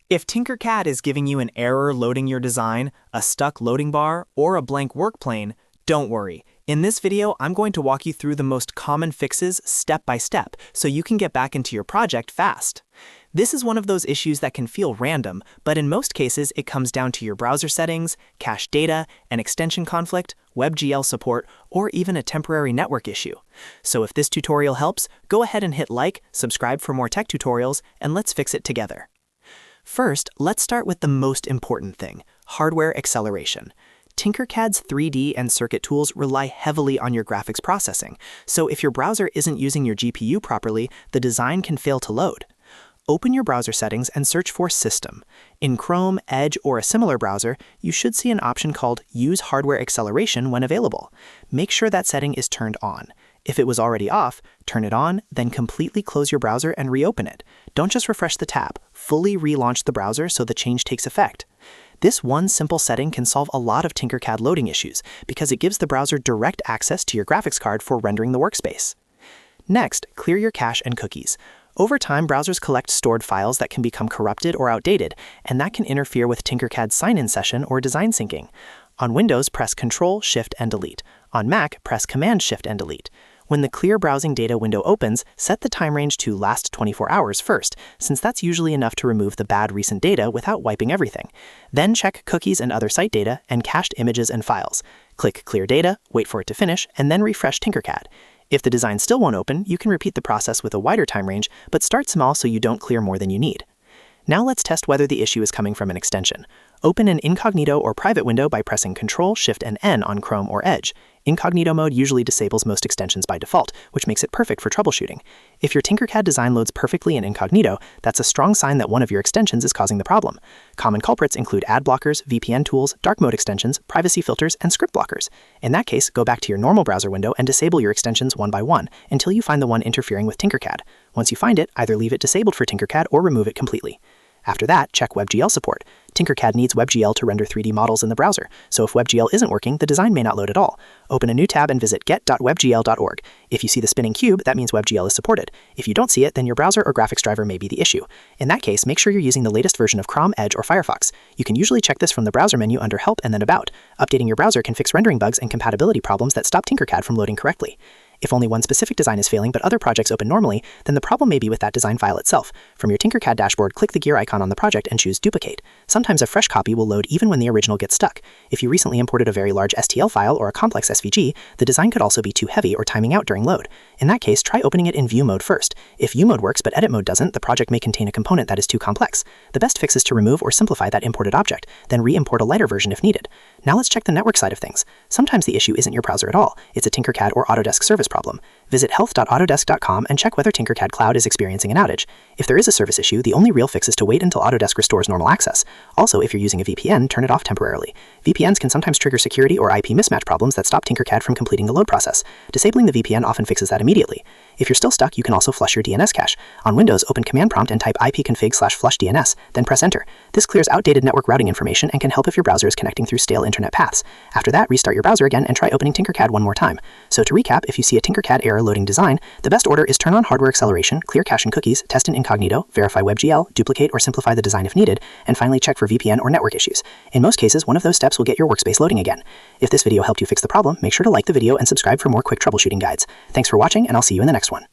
If Tinkercad is giving you an error loading your design, a stuck loading bar, or a blank work plane, don't worry. In this video, I'm going to walk you through the most common fixes step by step so you can get back into your project fast. This is one of those issues that can feel random, but in most cases it comes down to your browser settings, cache data, an extension conflict, WebGL support, or even a temporary network issue. So if this tutorial helps, go ahead and hit like, subscribe for more tech tutorials, and let's fix it together. First, let's start with the most important thing, hardware acceleration. Tinkercad's 3D and circuit tools rely heavily on your graphics processing, so if your browser isn't using your GPU properly, the design can fail to load. Open your browser settings and search for System. In Chrome, Edge, or a similar browser, you should see an option called Use Hardware Acceleration when available. Make sure that setting is turned on. If it was already off, turn it on, then completely close your browser and reopen it. Don't just refresh the tab, fully relaunch the browser so the change takes effect. This one simple setting can solve a lot of Tinkercad loading issues because it gives the browser direct access to your graphics card for rendering the workspace. Next, clear your cache and cookies. Over time, browsers collect stored files that can become corrupted or outdated, and that can interfere with Tinkercad's sign-in session or design syncing. On Windows, press Ctrl, Shift, and Delete. On Mac, press Command, Shift, and Delete. When the Clear Browsing Data window opens, set the time range to last 24 hours first, since that's usually enough to remove the bad recent data without wiping everything. Then check cookies and other site data and cached images and files. Click Clear Data, wait for it to finish, and then refresh Tinkercad. If the design still won't open, you can repeat the process with a wider time range, but start small so you don't clear more than you need. Now let's test whether the issue is coming from an extension. Open an Incognito or private window by pressing Ctrl, Shift, and N on Chrome or Edge. Incognito mode usually disables most extensions by default, which makes it perfect for troubleshooting. If your Tinkercad design loads perfectly in Incognito, that's a strong sign that one of your extensions is causing the problem. Common culprits include ad blockers, VPN tools, dark mode extensions, privacy filters, and script blockers. In that case, go back to your normal browser window and disable your extensions one by one until you find the one interfering with Tinkercad. Once you find it, either leave it disabled for Tinkercad or remove it completely. After that, check WebGL support. Tinkercad needs WebGL to render 3D models in the browser, so if WebGL isn't working, the design may not load at all. Open a new tab and visit get.webgl.org. If you see the spinning cube, that means WebGL is supported. If you don't see it, then your browser or graphics driver may be the issue. In that case, make sure you're using the latest version of Chrome, Edge, or Firefox. You can usually check this from the browser menu under Help and then About. Updating your browser can fix rendering bugs and compatibility problems that stop Tinkercad from loading correctly. If only one specific design is failing but other projects open normally, then the problem may be with that design file itself. From your Tinkercad dashboard, click the gear icon on the project and choose Duplicate. Sometimes a fresh copy will load even when the original gets stuck. If you recently imported a very large STL file or a complex SVG, the design could also be too heavy or timing out during load. In that case, try opening it in View mode first. If View mode works but Edit mode doesn't, the project may contain a component that is too complex. The best fix is to remove or simplify that imported object, then re-import a lighter version if needed. Now let's check the network side of things. Sometimes the issue isn't your browser at all. It's a Tinkercad or Autodesk service problem. Visit health.autodesk.com and check whether Tinkercad Cloud is experiencing an outage. If there is a service issue, the only real fix is to wait until Autodesk restores normal access. Also, if you're using a VPN, turn it off temporarily. VPNs can sometimes trigger security or IP mismatch problems that stop Tinkercad from completing the load process. Disabling the VPN often fixes that immediately. If you're still stuck, you can also flush your DNS cache. On Windows, open Command Prompt and type ipconfig/flushdns, then press Enter. This clears outdated network routing information and can help if your browser is connecting through stale internet paths. After that, restart your browser again and try opening Tinkercad one more time. So to recap, if you see a Tinkercad error loading design, the best order is turn on hardware acceleration, clear cache and cookies, test in Incognito, verify WebGL, duplicate or simplify the design if needed, and finally check for VPN or network issues. In most cases, one of those steps will get your workspace loading again. If this video helped you fix the problem, make sure to like the video and subscribe for more quick troubleshooting guides. Thanks for watching, and I'll see you in the next one.